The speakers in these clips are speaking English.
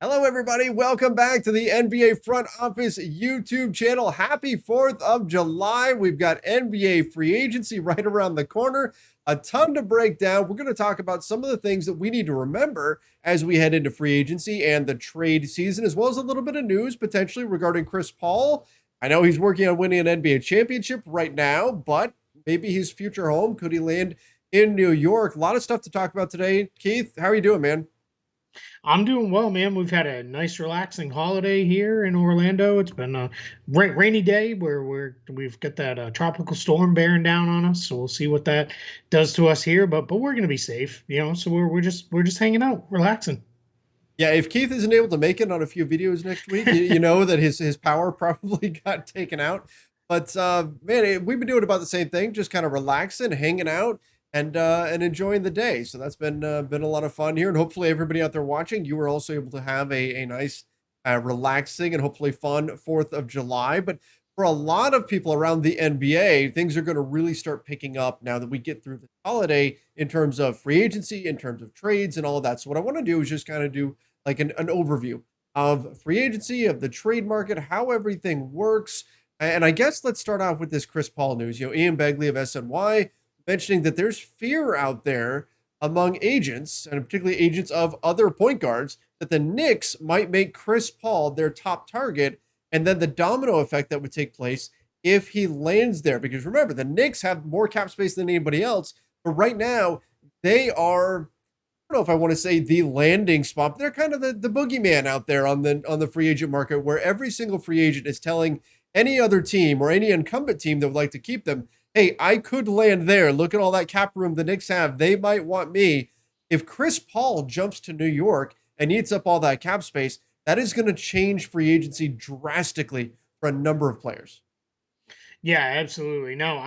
Hello, everybody. Welcome back to the NBA Front Office YouTube channel. Happy 4th of July. We've got NBA free agency right around the corner. A ton to break down. We're going to talk about some of the things that we need to remember as we head into free agency and the trade season, as well as a little bit of news potentially regarding Chris Paul. I know he's working on winning an NBA championship right now, but maybe his future home, could he land in New York? A lot of stuff to talk about today. Keith, how are you doing, man? I'm doing well, man. We've had a nice, relaxing holiday here in Orlando. It's been a rainy day where we've got that tropical storm bearing down on us. So we'll see what that does to us here. But we're gonna be safe, you know. So we're just hanging out, relaxing. Yeah, if Keith isn't able to make it on a few videos next week, you know that his power probably got taken out. But man, we've been doing about the same thing, just kind of relaxing, hanging out, and enjoying the day. So that's been a lot of fun here, and hopefully everybody out there watching, you were also able to have a nice, relaxing and hopefully fun 4th of July. But for a lot of people around the NBA, things are going to really start picking up now that we get through the holiday in terms of free agency, in terms of trades, and all of that. So what I want to do is just kind of do like an overview of free agency, of the trade market, how everything works. And I guess let's start off with this Chris Paul news. You know, Ian Begley of SNY mentioning that there's fear out there among agents, and particularly agents of other point guards, that the Knicks might make Chris Paul their top target, and then the domino effect that would take place if he lands there. Because remember, the Knicks have more cap space than anybody else, but right now they are, don't know if I want to say the landing spot, but they're kind of the boogeyman out there on the free agent market, where every single free agent is telling any other team or any incumbent team that would like to keep them, hey, I could land there. Look at all that cap room the Knicks have. They might want me. If Chris Paul jumps to New York and eats up all that cap space, that is going to change free agency drastically for a number of players. Yeah, absolutely. No,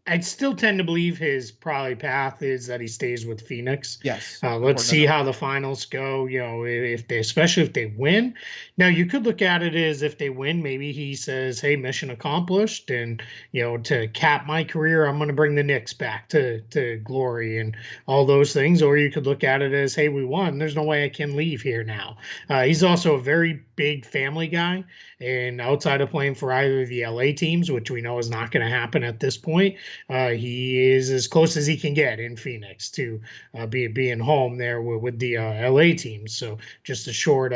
I still tend to believe his probably path is that he stays with Phoenix. Yes, Let's important to see know. how the finals go. You know, if they, especially if they win. Now you could look at it as if they win, maybe he says, "Hey, mission accomplished," and to cap my career, I'm going to bring the Knicks back to glory and all those things. Or you could look at it as, "Hey, we won. There's no way I can leave here now." He's also a very big family guy, and outside of playing for either of the LA teams, which we know is not going to happen at this point, he is as close as he can get in Phoenix to being home there with the LA teams. So just a short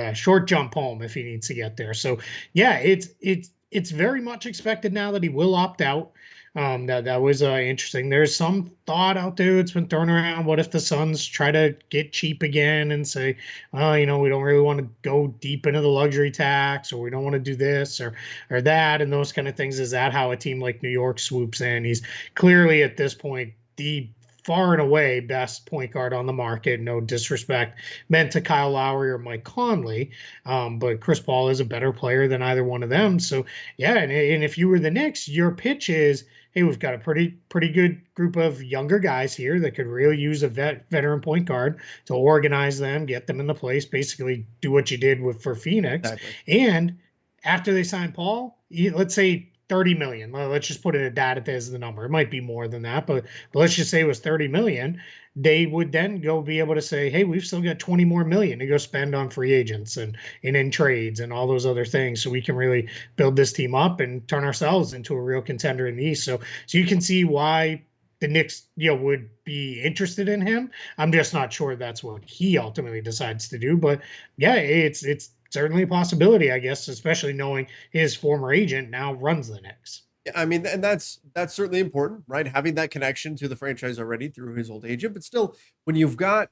jump home if he needs to get there. So yeah, it's very much expected now that he will opt out. That was interesting. There's some thought out there that's been thrown around. What if the Suns try to get cheap again and say, we don't really want to go deep into the luxury tax, or we don't want to do this or that, and those kind of things. Is that how a team like New York swoops in? He's clearly at this point the far and away best point guard on the market. No disrespect meant to Kyle Lowry or Mike Conley, but Chris Paul is a better player than either one of them. So yeah, and if you were the Knicks, your pitch is, hey, we've got a pretty good group of younger guys here that could really use a veteran point guard to organize them, get them in the place, basically do what you did for Phoenix. Exactly. And after they sign Paul, let's say 30 million. Let's just put it at that as the number. It might be more than that, but let's just say it was 30 million. They would then go be able to say, hey, we've still got 20 more million to go spend on free agents and in trades and all those other things. So we can really build this team up and turn ourselves into a real contender in the East. So you can see why the Knicks, would be interested in him. I'm just not sure that's what he ultimately decides to do. But yeah, it's certainly a possibility, I guess, especially knowing his former agent now runs the Knicks. Yeah, I mean, and that's certainly important, right? Having that connection to the franchise already through his old agent, but still, when you've got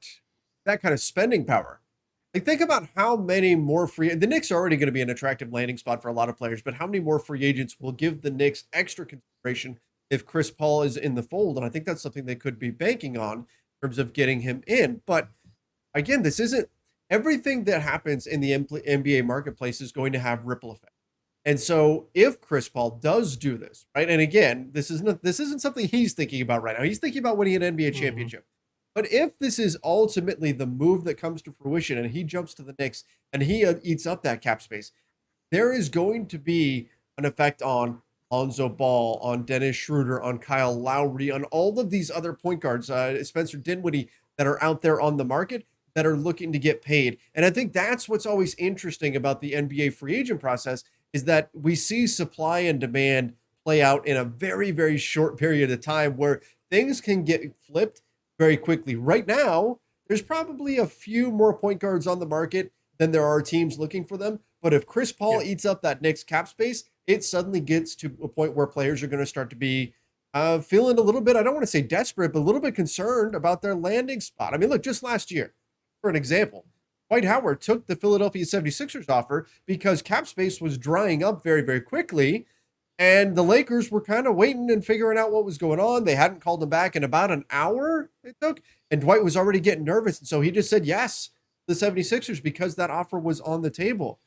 that kind of spending power, like think about how many more free. The Knicks are already going to be an attractive landing spot for a lot of players, but how many more free agents will give the Knicks extra consideration if Chris Paul is in the fold? And I think that's something they could be banking on in terms of getting him in. But again, this isn't everything that happens in the NBA marketplace is going to have ripple effects. And so if Chris Paul does do this, right? And again, this isn't something he's thinking about right now. He's thinking about winning an NBA Mm-hmm. championship. But if this is ultimately the move that comes to fruition and he jumps to the Knicks and he eats up that cap space, there is going to be an effect on Lonzo Ball, on Dennis Schroeder, on Kyle Lowry, on all of these other point guards, Spencer Dinwiddie, that are out there on the market. that are looking to get paid. And I think that's what's always interesting about the NBA free agent process is that we see supply and demand play out in a very, very short period of time where things can get flipped very quickly. Right now, there's probably a few more point guards on the market than there are teams looking for them. But if Chris Paul Yeah. eats up that Knicks cap space, it suddenly gets to a point where players are going to start to be feeling a little bit, I don't want to say desperate, but a little bit concerned about their landing spot. I mean, look, just last year, for an example, Dwight Howard took the Philadelphia 76ers offer because cap space was drying up very, very quickly. And the Lakers were kind of waiting and figuring out what was going on. They hadn't called him back in about an hour, it took. And Dwight was already getting nervous. And so he just said yes, the 76ers, because that offer was on the table.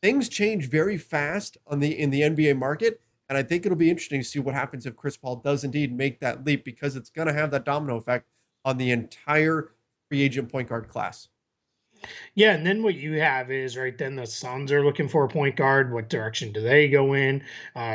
Things change very fast on the in the NBA market. And I think it'll be interesting to see what happens if Chris Paul does indeed make that leap, because it's going to have that domino effect on the entire free agent point guard class. Yeah, and then what you have is right then the Suns are looking for a point guard. What direction do they go in?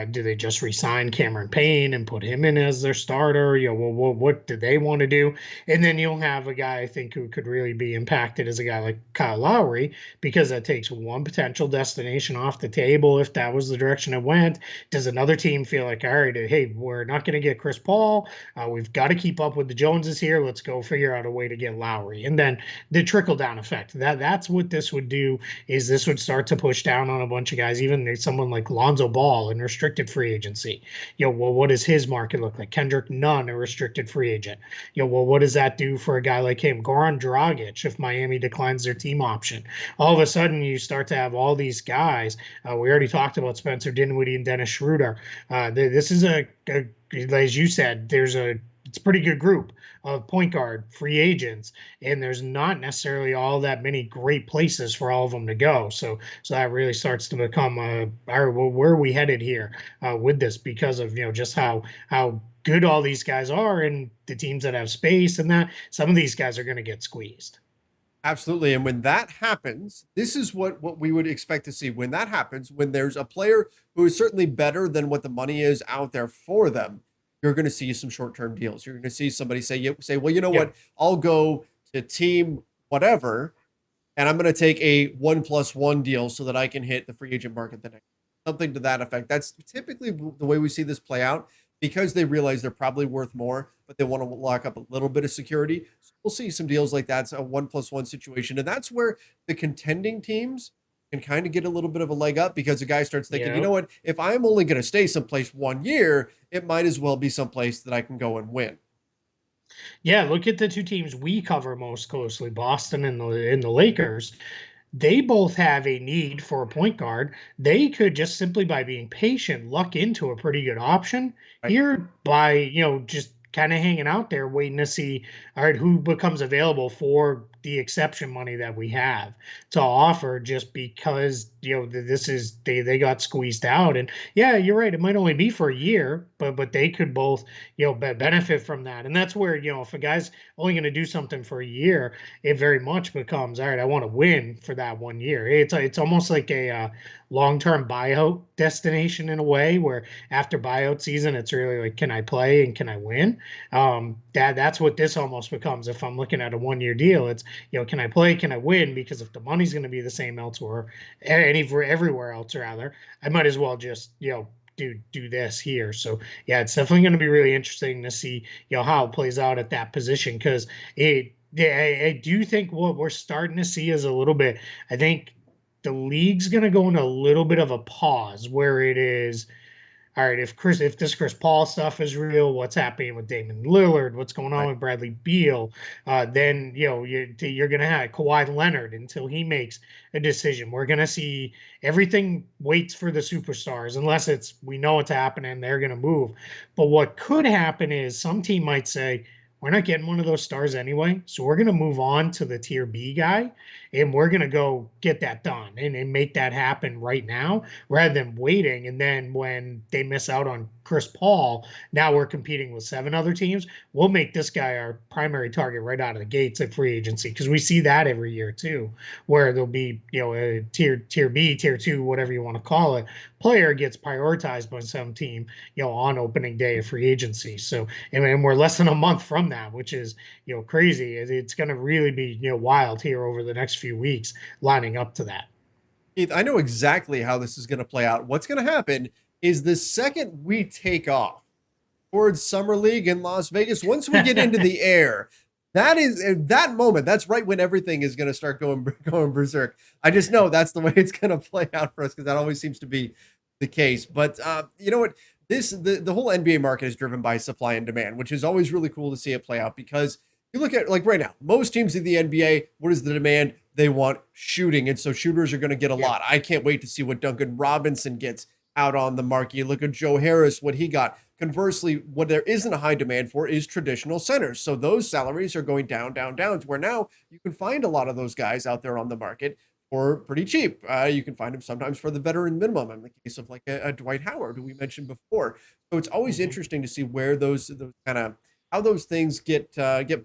Do they just resign Cameron Payne and put him in as their starter? Well, what do they want to do? And then you'll have a guy I think who could really be impacted as a guy like Kyle Lowry, because that takes one potential destination off the table if that was the direction it went. Does another team feel like, all right, hey, we're not going to get Chris Paul. We've got to keep up with the Joneses here. Let's go figure out a way to get Lowry. And then the trickle down effect. That's what this would do, is this would start to push down on a bunch of guys, even someone like Lonzo Ball in restricted free agency. Well, what does his market look like? Kendrick Nunn, a restricted free agent. Well, what does that do for a guy like him? Goran Dragic, if Miami declines their team option. All of a sudden, you start to have all these guys. We already talked about Spencer Dinwiddie and Dennis Schroeder. This is as you said, it's a pretty good group of point guard free agents, and there's not necessarily all that many great places for all of them to go. So that really starts to become where are we headed here with this, because of just how good all these guys are, and the teams that have space, and that some of these guys are going to get squeezed. Absolutely. And when that happens, this is what we would expect to see. When that happens, when there's a player who is certainly better than what the money is out there for them, you're going to see some short-term deals. You're going to see somebody say, well, you know Yeah. what? I'll go to team whatever, and I'm going to take a 1+1 deal so that I can hit the free agent market the next. Something to that effect. That's typically the way we see this play out, because they realize they're probably worth more, but they want to lock up a little bit of security. So we'll see some deals like that. It's a 1+1 situation. And that's where the contending teams can kind of get a little bit of a leg up, because the guy starts thinking, you Yeah. know what, if I'm only going to stay someplace 1 year, it might as well be someplace that I can go and win. Yeah, look at the two teams we cover most closely, Boston and the Lakers. They both have a need for a point guard. They could just simply by being patient luck into a pretty good option Right. here by, just kind of hanging out there waiting to see, all right, who becomes available for the exception money that we have to offer, just because, this is they got squeezed out. And yeah, you're right, it might only be for a year, but they could both, benefit from that. And that's where, if a guy's only going to do something for a year, it very much becomes, all right, I want to win for that 1 year. It's almost like a long-term buyout destination in a way, where after buyout season, it's really like, can I play and can I win? That's what this almost becomes. If I'm looking at a 1 year deal, it's, can I play, can I win? Because if the money's going to be the same elsewhere, everywhere else rather, I might as well just, do this here. So yeah, it's definitely going to be really interesting to see, how it plays out at that position, because I do think what we're starting to see is a little bit, I think the league's going to go into a little bit of a pause, where it is, all right, if this Chris Paul stuff is real, what's happening with Damon Lillard, what's going on Right. with Bradley Beal, then you're going to have Kawhi Leonard until he makes a decision. We're going to see everything waits for the superstars, unless we know it's happening, they're going to move. But what could happen is some team might say, we're not getting one of those stars anyway, so we're going to move on to the tier B guy, and we're going to go get that done and make that happen right now rather than waiting. And then when they miss out on Chris Paul, now we're competing with 7 other teams. We'll make this guy our primary target right out of the gates at free agency, because we see that every year too, where there'll be, a tier B, tier two, whatever you want to call it, player gets prioritized by some team, on opening day of free agency. So, and we're less than a month from that, which is, crazy. It's going to really be, wild here over the next few weeks lining up to that. Keith, I know exactly how this is going to play out. What's going to happen is the second we take off towards Summer League in Las Vegas, once we get into the air, that is that moment. That's right when everything is going to start going berserk. I just know that's the way it's going to play out for us, because that always seems to be the case. But you know what? The whole NBA market is driven by supply and demand, which is always really cool to see it play out, because you look at, like, right now, most teams in the NBA, what is the demand? They want shooting, and so shooters are going to get a lot. I can't wait to see what Duncan Robinson gets out on the market. You look at Joe Harris, what he got. Conversely, what there isn't a high demand for is traditional centers. So those salaries are going down, down, down, to where now you can find a lot of those guys out there on the market for pretty cheap. You can find them sometimes for the veteran minimum, in the case of like a Dwight Howard, who we mentioned before. So it's always interesting to see where those kind of, how those things get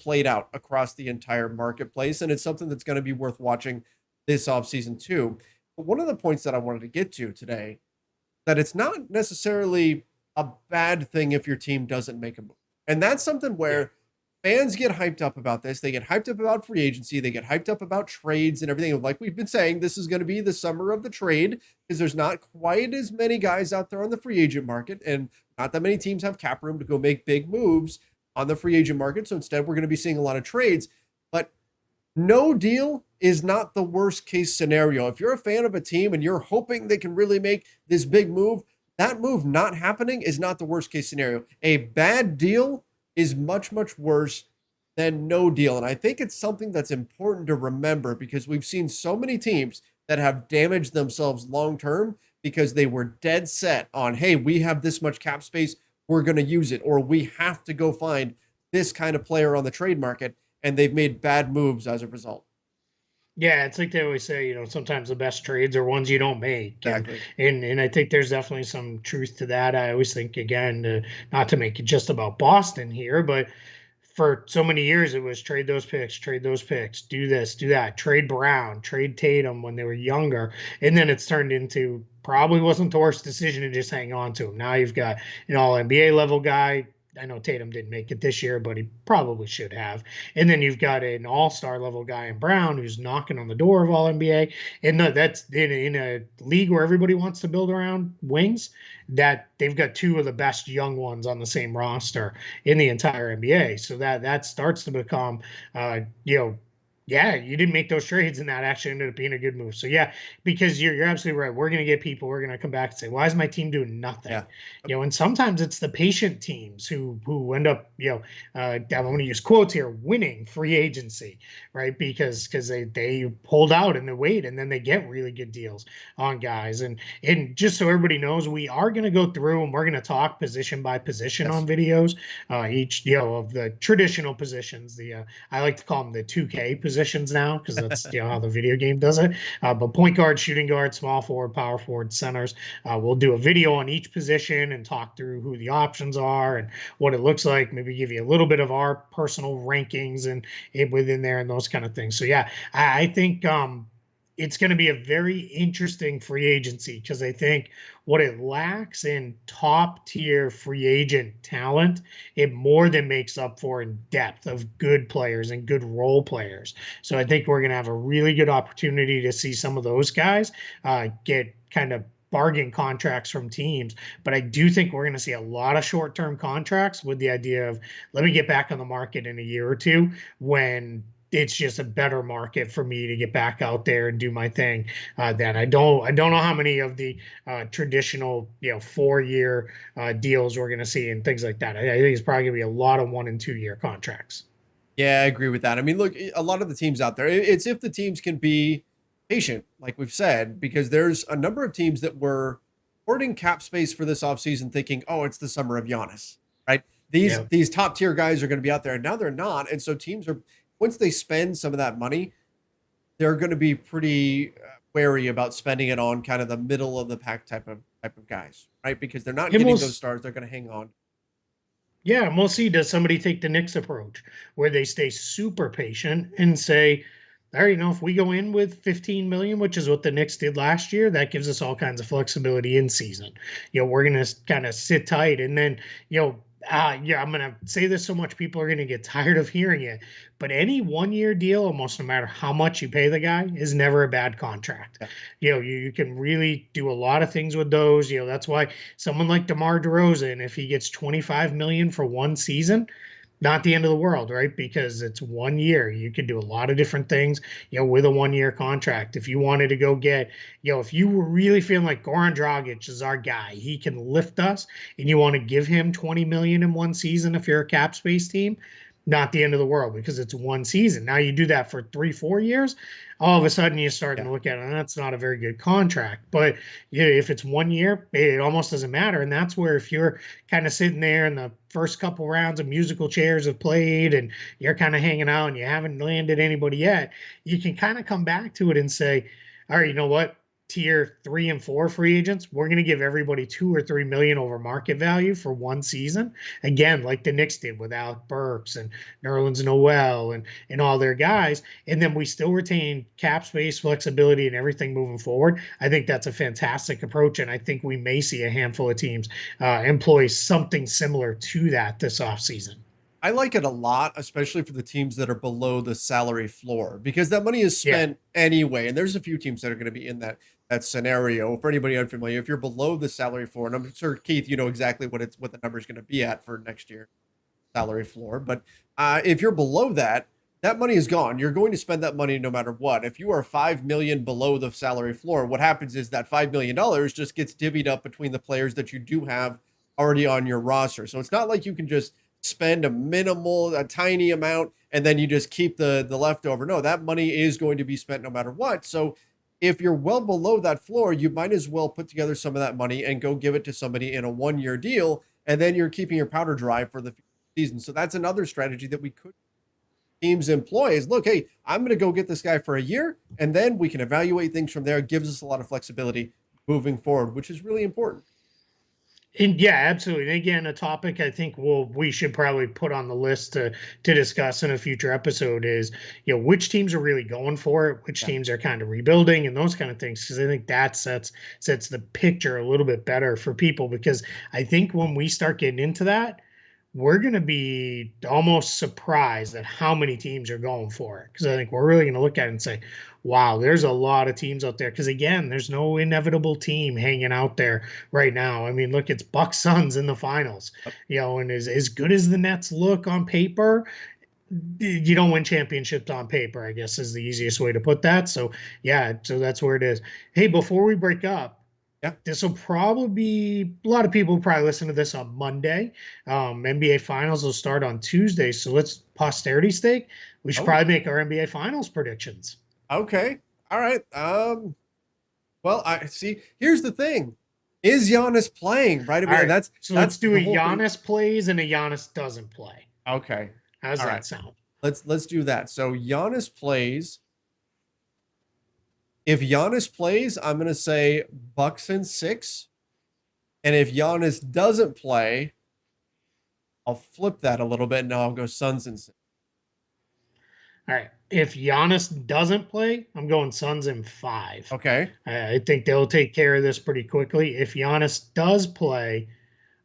played out across the entire marketplace, and it's something that's going to be worth watching this offseason too. But one of the points that I wanted to get to today, that it's not necessarily a bad thing if your team doesn't make a move. And that's something where fans get hyped up about this. They get hyped up about free agency. They get hyped up about trades and everything. Like we've been saying, this is going to be the summer of the trade, because there's not quite as many guys out there on the free agent market, and not that many teams have cap room to go make big moves on the free agent market. So instead, we're going to be seeing a lot of trades. But no deal is not the worst case scenario. If you're a fan of a team and you're hoping they can really make this big move, that move not happening is not the worst case scenario. A bad deal is much, much worse than no deal. And I think it's something that's important to remember, because we've seen so many teams that have damaged themselves long term because they were dead set on, hey, we have this much cap space, we're going to use it, or we have to go find this kind of player on the trade market, and they've made bad moves as a result. Yeah, it's like they always say, sometimes the best trades are ones you don't make. And Exactly. and I think there's definitely some truth to that. I always think, again, not to make it just about Boston here, but for so many years it was trade those picks, do this, do that, trade Brown, trade Tatum when they were younger. And then it's turned into, probably wasn't the worst decision to just hang on to him. Now you've got an all NBA level guy. I know Tatum didn't make it this year, but he probably should have. And then you've got an all-star level guy in Brown who's knocking on the door of all NBA. And no, that's in a league where everybody wants to build around wings, that they've got two of the best young ones on the same roster in the entire NBA. So that starts to become, yeah, you didn't make those trades, and that actually ended up being a good move. So yeah, because you're absolutely right. We're going to get people. We're going to come back and say, why is my team doing nothing? Yeah. And sometimes it's the patient teams who end up, I'm going to use quotes here, winning free agency, right? Because they hold out and they wait, and then they get really good deals on guys. And just so everybody knows, we are going to go through and we're going to talk position by position Yes. on videos, each of the traditional positions. I like to call them the 2K positions now, because that's how the video game does it. But point guard, shooting guard, small forward, power forward, centers. We'll do a video on each position and talk through who the options are and what it looks like. Maybe give you a little bit of our personal rankings and within there and those kind of things. So yeah, I think it's going to be a very interesting free agency, because I think what it lacks in top tier free agent talent, it more than makes up for in depth of good players and good role players. So I think we're going to have a really good opportunity to see some of those guys get kind of bargain contracts from teams. But I do think we're going to see a lot of short-term contracts with the idea of, let me get back on the market in a year or two, when it's just a better market for me to get back out there and do my thing. Then I don't know how many of the traditional 4-year deals we're going to see and things like that. I think it's probably going to be a lot of 1 and 2 year contracts. Yeah, I agree with that. I mean, look, a lot of the teams out there, it's if the teams can be patient, like we've said, because there's a number of teams that were hoarding cap space for this offseason thinking, oh, it's the summer of Giannis, right? Yeah. These top tier guys are going to be out there, and now they're not. And so teams are, once they spend some of that money, they're going to be pretty wary about spending it on kind of the middle of the pack type of guys, right? Because they're not And getting those stars, they're going to hang on. yeah, and we'll see. Does somebody take the Knicks approach where they stay super patient and say, all right, if we go in with 15 million, which is what the Knicks did last year, that gives us all kinds of flexibility in season. We're going to kind of sit tight. And then, yeah, I'm going to say this so much, people are going to get tired of hearing it. But any 1 year deal, almost no matter how much you pay the guy, is never a bad contract. Yeah. You can really do a lot of things with those. That's why someone like DeMar DeRozan, if he gets 25 million for one season, not the end of the world, right? Because it's 1 year. You can do a lot of different things, with a 1 year contract. If you wanted to go get, if you were really feeling like Goran Dragic is our guy, he can lift us, and you want to give him 20 million in one season if you're a cap space team, not the end of the world because it's one season. Now you do that for 3-4 years, all of a sudden you're starting Yeah. to look at it, and that's not a very good contract. But if it's 1 year, it almost doesn't matter. And that's where if you're kind of sitting there and the first couple rounds of musical chairs have played and you're kind of hanging out and you haven't landed anybody yet, you can kind of come back to it and say, all right, you know what? Tier 3 and 4 free agents, we're going to give everybody 2 or 3 million over market value for one season. Again, like the Knicks did with Alec Burks and Nerlens Noel and all their guys. And then we still retain cap space, flexibility, and everything moving forward. I think that's a fantastic approach. And I think we may see a handful of teams employ something similar to that this offseason. I like it a lot, especially for the teams that are below the salary floor, because that money is Yeah. spent anyway. And there's a few teams that are going to be in that scenario. For anybody unfamiliar, if you're below the salary floor, and I'm sure Keith, you know exactly what the number is going to be at for next year salary floor. But if you're below that, that money is gone. You're going to spend that money no matter what. If you are 5 million below the salary floor, what happens is that $5 million just gets divvied up between the players that you do have already on your roster. So it's not like you can just spend a tiny amount, and then you just keep the leftover. No, that money is going to be spent no matter what. So if you're well below that floor, you might as well put together some of that money and go give it to somebody in a 1 year deal, and then you're keeping your powder dry for the season. So that's another strategy that we could teams employ is, look, hey, I'm going to go get this guy for a year, and then we can evaluate things from there. It gives us a lot of flexibility moving forward, which is really important. And yeah, absolutely. And again, a topic I think we should probably put on the list to discuss in a future episode is, which teams are really going for it, which Yeah. teams are kind of rebuilding and those kind of things. Because I think that sets the picture a little bit better for people. Because I think when we start getting into that, we're going to be almost surprised at how many teams are going for it. Because I think we're really going to look at it and say, wow, there's a lot of teams out there. Because again, there's no inevitable team hanging out there right now. I mean, look, it's Bucks Suns in the finals, and as good as the Nets look on paper, you don't win championships on paper, I guess is the easiest way to put that. So yeah, so that's where it is. Hey, before we break up, Yeah. this will probably be a lot of people will probably listen to this on Monday. NBA Finals will start on Tuesday. So let's posterity stake. We should Oh, probably make our NBA Finals predictions. okay. All right. Well, I see. Here's the thing: is Giannis playing? Right. I All mean, right. that's So that's let's do the a whole thing. Giannis plays and a Giannis doesn't play. Okay. How's All right. that sound? Let's do that. So Giannis plays. If Giannis plays, I'm going to say Bucks in 6. And if Giannis doesn't play, I'll flip that a little bit and I'll go Suns in 6. All right. If Giannis doesn't play, I'm going Suns in 5. Okay. I think they'll take care of this pretty quickly. If Giannis does play,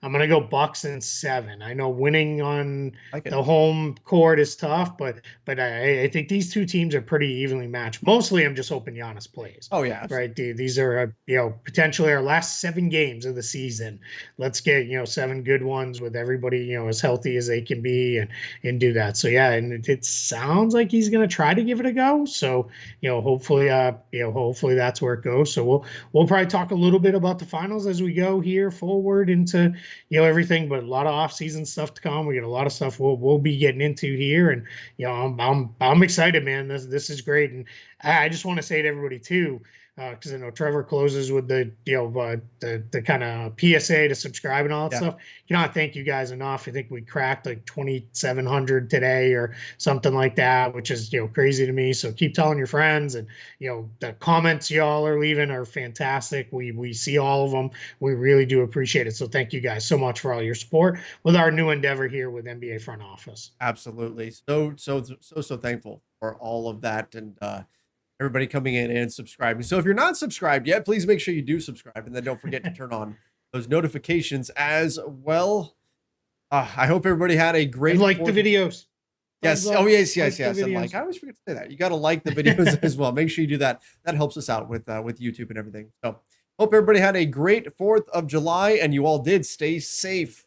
I'm going to go Bucks in 7. I know winning on Like it. the home court is tough, but I think these two teams are pretty evenly matched. Mostly, I'm just hoping Giannis plays. Oh, yeah. Right. These are potentially our last 7 games of the season. Let's get 7 good ones with everybody as healthy as they can be and do that. So yeah, and it sounds like he's going to try to give it a go. So hopefully hopefully that's where it goes. So we'll probably talk a little bit about the finals as we go here forward into everything, but a lot of off-season stuff to come. We got a lot of stuff we'll be getting into here, and I'm excited, man. This is great, and I just want to say to everybody too, because I know Trevor closes with the the kind of PSA to subscribe and all that Yeah, stuff. Thank you guys enough. I think we cracked like 2,700 today or something like that, which is crazy to me. So keep telling your friends, and the comments y'all are leaving are fantastic. We see all of them. We really do appreciate it. So thank you guys so much for all your support with our new endeavor here with NBA Front Office. absolutely. So thankful for all of that, and everybody coming in and subscribing. So if you're not subscribed yet, please make sure you do subscribe, and then don't forget to turn on those notifications as well. I hope everybody had a And great like the 4th. videos. Thumbs Yes. up, Oh, yes, like the yes. And videos. I always forget to say that. You got to like the videos as well. Make sure you do that. That helps us out with YouTube and everything. So hope everybody had a great 4th of July, and you all did stay safe.